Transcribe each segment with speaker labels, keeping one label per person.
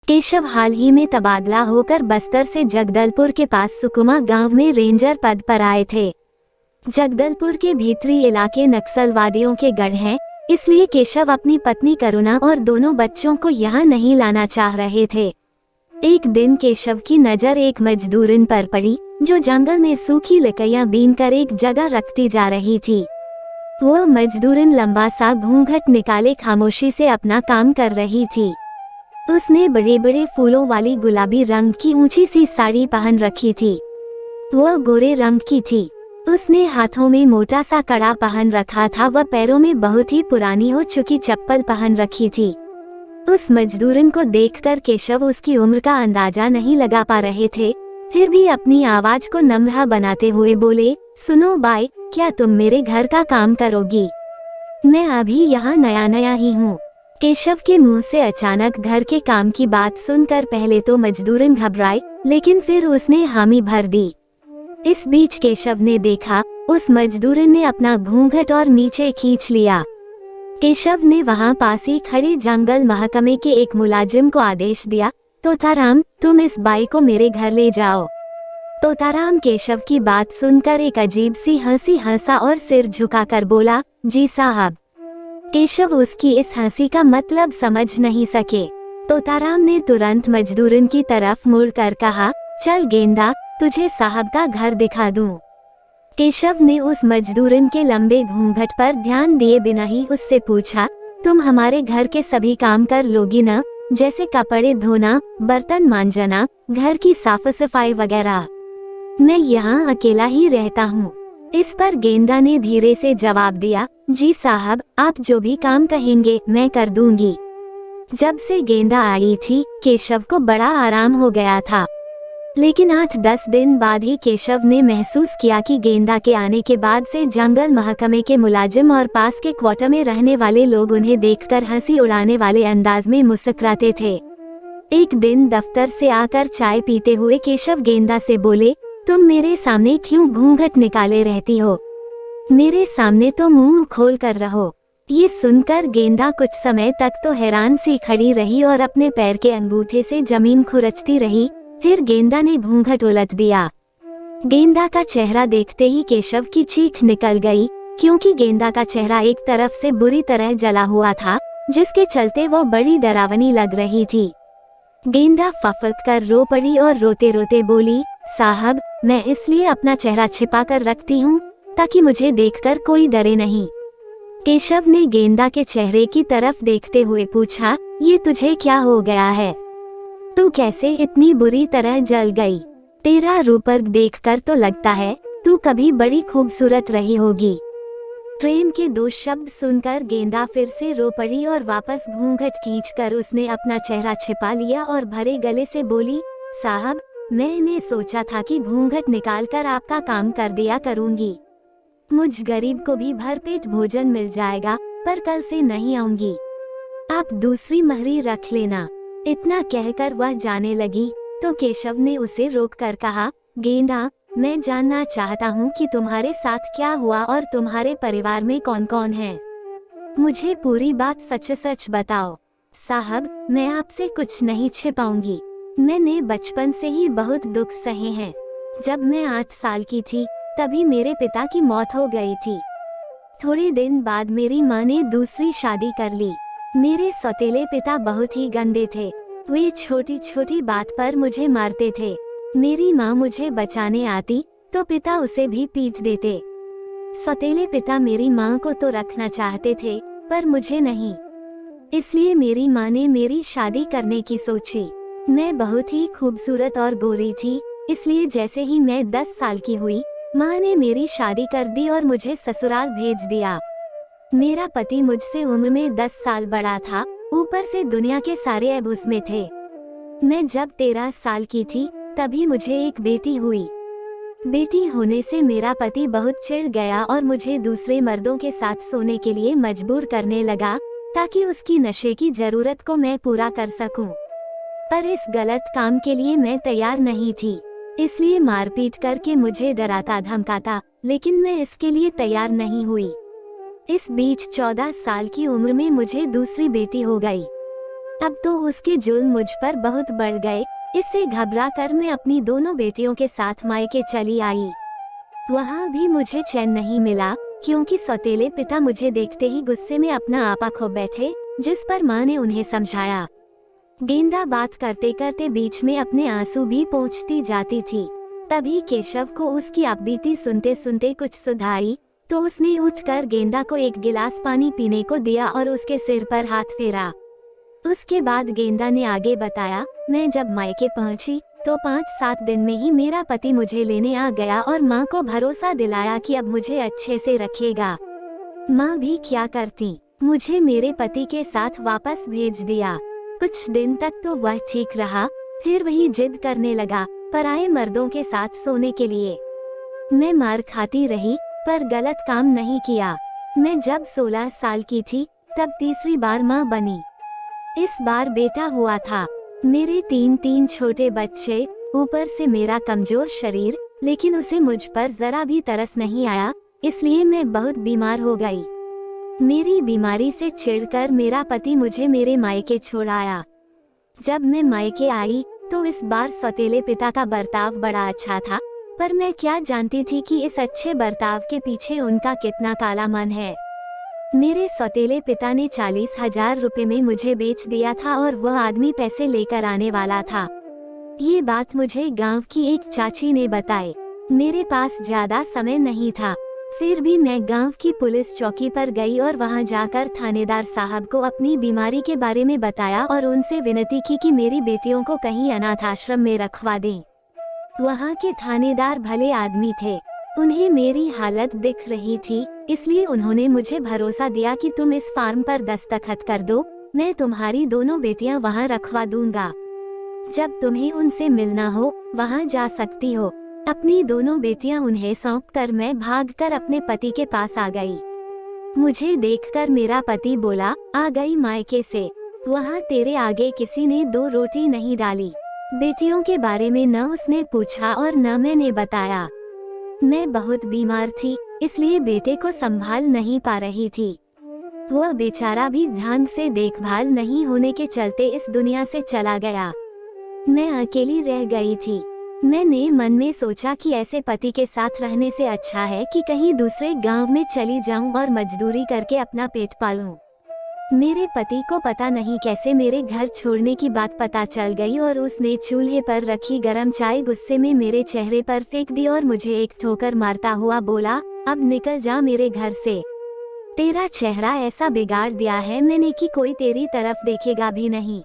Speaker 1: केशव हाल ही में तबादला होकर बस्तर से जगदलपुर के पास सुकुमा गांव में रेंजर पद पर आए थे। जगदलपुर के भीतरी इलाके नक्सलवादियों के गढ़ हैं, इसलिए केशव अपनी पत्नी करुणा और दोनों बच्चों को यहाँ नहीं लाना चाह रहे थे। एक दिन केशव की नजर एक मजदूरन पर पड़ी जो जंगल में सूखी लकड़ियां बीनकर एक जगह रखती जा रही थी। वो मजदूरन लंबा सा घूंघट निकाले खामोशी से अपना काम कर रही थी। उसने बड़े बड़े फूलों वाली गुलाबी रंग की ऊंची सी साड़ी पहन रखी थी। वह गोरे रंग की थी। उसने हाथों में मोटा सा कड़ा पहन रखा था। वह पैरों में बहुत ही पुरानी हो चुकी चप्पल पहन रखी थी। उस मजदूरन को देखकर केशव उसकी उम्र का अंदाजा नहीं लगा पा रहे थे, फिर भी अपनी आवाज को नम्र बनाते हुए बोले, सुनो बाई, क्या तुम मेरे घर का काम करोगी? मैं अभी यहाँ नया नया ही हूँ। केशव के मुंह से अचानक घर के काम की बात सुनकर पहले तो मजदूरन घबराई, लेकिन फिर उसने हामी भर दी। इस बीच केशव ने देखा उस मजदूरन ने अपना घूंघट और नीचे खींच लिया। केशव ने वहां पास ही खड़े जंगल महकमे के एक मुलाजिम को आदेश दिया, तोताराम, तुम इस बाई को मेरे घर ले जाओ। तोताराम केशव की बात सुनकर एक अजीब सी हंसी हंसा और सिर झुकाकर बोला, जी साहब। केशव उसकी इस हंसी का मतलब समझ नहीं सके। तोताराम ने तुरंत मजदूरन की तरफ मुड़कर कहा, चल गेंदा, तुझे साहब का घर दिखा दूं। केशव ने उस मजदूरन के लंबे घूंघट पर ध्यान दिए बिना ही उससे पूछा, तुम हमारे घर के सभी काम कर लोगी ना, जैसे कपड़े धोना, बर्तन मांजना, घर की साफ सफाई वगैरह? मैं यहाँ अकेला ही रहता हूँ। इस पर गेंदा ने धीरे से जवाब दिया, जी साहब, आप जो भी काम कहेंगे मैं कर दूंगी। जब से गेंदा आई थी केशव को बड़ा आराम हो गया था, लेकिन 8-10 दिन बाद ही केशव ने महसूस किया कि गेंदा के आने के बाद से जंगल महकमे के मुलाजिम और पास के क्वार्टर में रहने वाले लोग उन्हें देखकर हंसी उड़ाने वाले अंदाज में मुस्कुराते थे। एक दिन दफ्तर से आकर चाय पीते हुए केशव गेंदा से बोले, तुम मेरे सामने क्यों घूंघट निकाले रहती हो? मेरे सामने तो मुंह खोल कर रहो। ये सुनकर गेंदा कुछ समय तक तो हैरान सी खड़ी रही और अपने पैर के अंगूठे से जमीन खुरचती रही। फिर गेंदा ने घूंघट उलट दिया। गेंदा का चेहरा देखते ही केशव की चीख निकल गई, क्योंकि गेंदा का चेहरा एक तरफ से बुरी तरह जला हुआ था, जिसके चलते वो बड़ी डरावनी लग रही थी। गेंदा फफक कर रो पड़ी और रोते रोते बोली, साहब, मैं इसलिए अपना चेहरा छिपा कर रखती हूँ ताकि मुझे देखकर कोई डरे नहीं। केशव ने गेंदा के चेहरे की तरफ देखते हुए पूछा, ये तुझे क्या हो गया है? तू कैसे इतनी बुरी तरह जल गई? तेरा रूप देखकर तो लगता है तू कभी बड़ी खूबसूरत रही होगी। प्रेम के 2 शब्द सुनकर गेंदा फिर से रो पड़ी और वापस घूंघट खींचकर उसने अपना चेहरा छिपा लिया और भरे गले से बोली, साहब, मैंने सोचा था कि घूंघट निकालकर आपका काम कर दिया करूंगी। मुझ गरीब को भी भरपेट भोजन मिल जाएगा, पर कल से नहीं आऊंगी। आप दूसरी महरी रख लेना। इतना कहकर वह जाने लगी तो केशव ने उसे रोककर कहा, गेंदा, मैं जानना चाहता हूँ कि तुम्हारे साथ क्या हुआ और तुम्हारे परिवार में कौन कौन है। मुझे पूरी बात सच सच बताओ। साहब, मैं आपसे कुछ नहीं छिपाऊंगी। मैंने बचपन से ही बहुत दुख सहे हैं। जब मैं 8 साल की थी तभी मेरे पिता की मौत हो गई थी। थोड़े दिन बाद मेरी माँ ने दूसरी शादी कर ली। मेरे सौतेले पिता बहुत ही गंदे थे। वे छोटी छोटी बात पर मुझे मारते थे। मेरी माँ मुझे बचाने आती तो पिता उसे भी पीट देते। सौतेले पिता मेरी माँ को तो रखना चाहते थे, पर मुझे नहीं। इसलिए मेरी माँ ने मेरी शादी करने की सोची। मैं बहुत ही खूबसूरत और गोरी थी, इसलिए जैसे ही मैं 10 साल की हुई, माँ ने मेरी शादी कर दी और मुझे ससुराल भेज दिया। मेरा पति मुझसे उम्र में 10 साल बड़ा था, ऊपर से दुनिया के सारे ऐब उसमें थे। मैं जब 13 साल की थी तभी मुझे एक बेटी हुई। बेटी होने से मेरा पति बहुत चिढ़ गया और मुझे दूसरे मर्दों के साथ सोने के लिए मजबूर करने लगा, ताकि उसकी नशे की जरूरत को मैं पूरा कर सकूं। पर इस गलत काम के लिए मैं तैयार नहीं थी, इसलिए मारपीट करके मुझे डराता धमकाता, लेकिन मैं इसके लिए तैयार नहीं हुई। इस बीच 14 साल की उम्र में मुझे दूसरी बेटी हो गई। अब तो उसके जुल्म मुझ पर बहुत बढ़ गए। इससे घबरा कर मैं अपनी दोनों बेटियों के साथ मायके चली आई। वहाँ भी मुझे चैन नहीं मिला, क्योंकि सौतेले पिता मुझे देखते ही गुस्से में अपना आपा खो बैठे, जिस पर माँ ने उन्हें समझाया। गेंदा बात करते करते बीच में अपने आंसू भी पोंछती जाती थी। तभी केशव को उसकी अपबीती सुनते सुनते कुछ सुध आई, तो उसने उठकर गेंदा को एक गिलास पानी पीने को दिया और उसके सिर पर हाथ फेरा। उसके बाद गेंदा ने आगे बताया, मैं जब मायके पहुंची तो 5-7 दिन में ही मेरा पति मुझे लेने आ गया और माँ को भरोसा दिलाया कि अब मुझे अच्छे से रखेगा। माँ भी क्या करती, मुझे मेरे पति के साथ वापस भेज दिया। कुछ दिन तक तो वह ठीक रहा, फिर वही जिद करने लगा पराये मर्दों के साथ सोने के लिए। मैं मार खाती रही, पर गलत काम नहीं किया। मैं जब 16 साल की थी तब तीसरी बार माँ बनी। इस बार बेटा हुआ था। मेरे 3 छोटे बच्चे, ऊपर से मेरा कमजोर शरीर, लेकिन उसे मुझ पर जरा भी तरस नहीं आया, इसलिए मैं बहुत बीमार हो गई। मेरी बीमारी से चिढ़कर मेरा पति मुझे मेरे मायके छोड़ आया। जब मैं मायके आई तो इस बार सौतेले पिता का बर्ताव बड़ा अच्छा था, पर मैं क्या जानती थी कि इस अच्छे बर्ताव के पीछे उनका कितना काला मन है। मेरे सौतेले पिता ने 40,000 रुपए में मुझे बेच दिया था और वह आदमी पैसे लेकर आने वाला था। ये बात मुझे गांव की एक चाची ने बताई। मेरे पास ज्यादा समय नहीं था, फिर भी मैं गांव की पुलिस चौकी पर गई और वहां जाकर थानेदार साहब को अपनी बीमारी के बारे में बताया और उनसे विनती की कि मेरी बेटियों को कहीं अनाथ आश्रम में रखवा दें। वहां के थानेदार भले आदमी थे, उन्हें मेरी हालत दिख रही थी, इसलिए उन्होंने मुझे भरोसा दिया कि तुम इस फार्म पर दस्तखत कर दो, मैं तुम्हारी दोनों बेटियां वहां रखवा दूंगा। जब तुम्हें उनसे मिलना हो वहां जा सकती हो। अपनी दोनों बेटियां उन्हें सौंपकर मैं भागकर अपने पति के पास आ गई। मुझे देखकर मेरा पति बोला, आ गई मायके से, वहां तेरे आगे किसी ने 2 रोटी नहीं डाली। बेटियों के बारे में न उसने पूछा और न मैंने बताया। मैं बहुत बीमार थी, इसलिए बेटे को संभाल नहीं पा रही थी। वह बेचारा भी ढंग से देखभाल नहीं होने के चलते इस दुनिया से चला गया। मैं अकेली रह गई थी। मैंने मन में सोचा कि ऐसे पति के साथ रहने से अच्छा है कि कहीं दूसरे गांव में चली जाऊं और मजदूरी करके अपना पेट पालूं। मेरे पति को पता नहीं कैसे मेरे घर छोड़ने की बात पता चल गई और उसने चूल्हे पर रखी गरम चाय गुस्से में मेरे चेहरे पर फेंक दी और मुझे एक ठोकर मारता हुआ बोला, अब निकल जा मेरे घर से। तेरा चेहरा ऐसा बिगाड़ दिया है मैंने कि कोई तेरी तरफ देखेगा भी नहीं।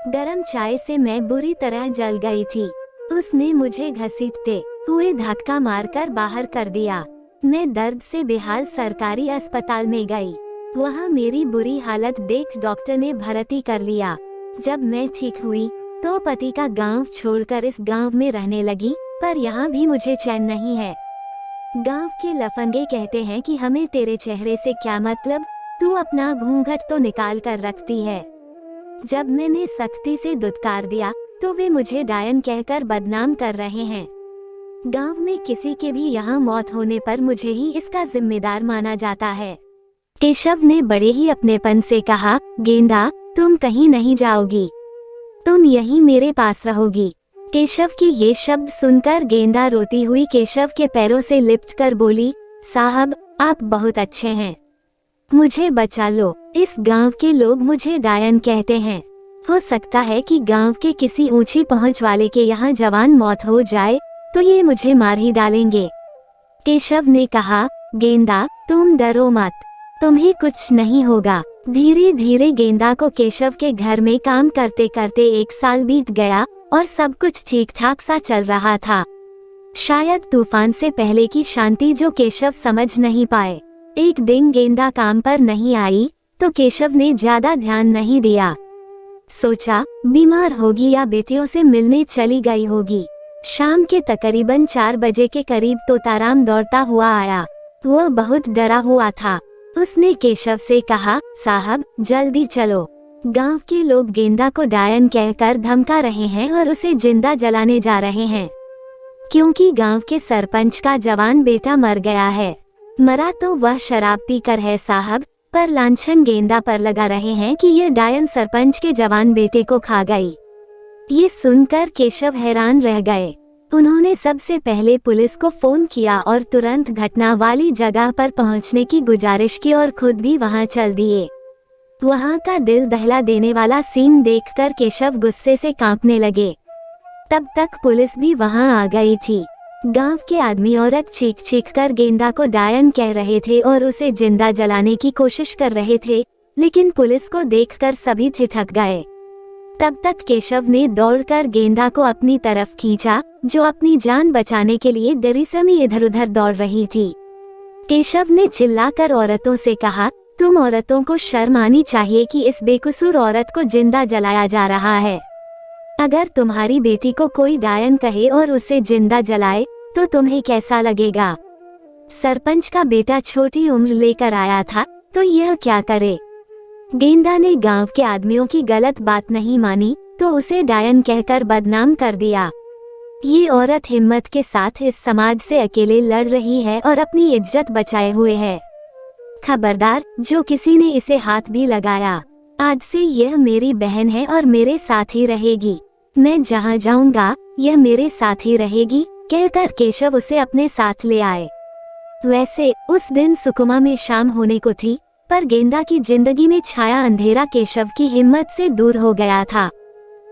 Speaker 1: गरम चाय से मैं बुरी तरह जल गई थी। उसने मुझे घसीटते हुए धक्का मारकर बाहर कर दिया। मैं दर्द से बेहाल सरकारी अस्पताल में गई। वहाँ मेरी बुरी हालत देख डॉक्टर ने भर्ती कर लिया। जब मैं ठीक हुई तो पति का गांव छोड़कर इस गांव में रहने लगी, पर यहाँ भी मुझे चैन नहीं है। गांव के लफंगे कहते हैं कि हमें तेरे चेहरे से क्या मतलब, तू अपना घूंघट तो निकाल कर रखती है। जब मैंने सख्ती से दुत्कार दिया तो वे मुझे डायन कहकर बदनाम कर रहे हैं। गांव में किसी के भी यहाँ मौत होने पर मुझे ही इसका जिम्मेदार माना जाता है। केशव ने बड़े ही अपनेपन से कहा, गेंदा तुम कहीं नहीं जाओगी, तुम यहीं मेरे पास रहोगी। केशव के ये शब्द सुनकर गेंदा रोती हुई केशव के पैरों से लिपटकर बोली, साहब आप बहुत अच्छे हैं, मुझे बचा लो। इस गांव के लोग मुझे डायन कहते हैं। हो सकता है कि गांव के किसी ऊंची पहुंच वाले के यहाँ जवान मौत हो जाए तो ये मुझे मार ही डालेंगे। केशव ने कहा, गेंदा तुम डरो मत, तुम्हें कुछ नहीं होगा। धीरे धीरे गेंदा को केशव के घर में काम करते करते 1 साल बीत गया और सब कुछ ठीक ठाक सा चल रहा था। शायद तूफान से पहले की शांति जो केशव समझ नहीं पाए। एक दिन गेंदा काम पर नहीं आई तो केशव ने ज्यादा ध्यान नहीं दिया। सोचा बीमार होगी या बेटियों से मिलने चली गई होगी। शाम के तकरीबन 4 बजे के करीब तोताराम दौड़ता हुआ आया। वह बहुत डरा हुआ था। उसने केशव से कहा, साहब जल्दी चलो, गांव के लोग गेंदा को डायन कहकर धमका रहे हैं और उसे जिंदा जलाने जा रहे हैं, क्योंकि गांव के सरपंच का जवान बेटा मर गया है। मरा तो वह शराब पीकर है साहब, पर लांछन गेंदा पर लगा रहे हैं कि यह डायन सरपंच के जवान बेटे को खा गई। ये सुनकर केशव हैरान रह गए। उन्होंने सबसे पहले पुलिस को फोन किया और तुरंत घटना वाली जगह पर पहुंचने की गुजारिश की और खुद भी वहां चल दिए। वहां का दिल दहला देने वाला सीन देखकर केशव गुस्से से कांपने लगे। तब तक पुलिस भी वहां आ गई थी। गांव के आदमी औरत चीख चीख कर गेंदा को डायन कह रहे थे और उसे जिंदा जलाने की कोशिश कर रहे थे, लेकिन पुलिस को देखकर सभी ठिठक गए। तब तक केशव ने दौड़कर गेंदा को अपनी तरफ खींचा, जो अपनी जान बचाने के लिए डरीसमी इधर उधर दौड़ रही थी। केशव ने चिल्लाकर औरतों से कहा, तुम औरतों को शर्म आनी चाहिए कि इस बेकसूर औरत को जिंदा जलाया जा रहा है। अगर तुम्हारी बेटी को कोई डायन कहे और उसे जिंदा जलाए तो तुम्हें कैसा लगेगा? सरपंच का बेटा छोटी उम्र लेकर आया था तो यह क्या करे? गेंदा ने गांव के आदमियों की गलत बात नहीं मानी तो उसे डायन कहकर बदनाम कर दिया। ये औरत हिम्मत के साथ इस समाज से अकेले लड़ रही है और अपनी इज्जत बचाए हुए है। खबरदार, जो किसी ने इसे हाथ भी लगाया, आज से यह मेरी बहन है और मेरे साथ ही रहेगी। मैं जहाँ जाऊंगा यह मेरे साथ ही रहेगी, कहकर केशव उसे अपने साथ ले आए। वैसे उस दिन सुकुमा में शाम होने को थी, पर गेंदा की जिंदगी में छाया अंधेरा केशव की हिम्मत से दूर हो गया था।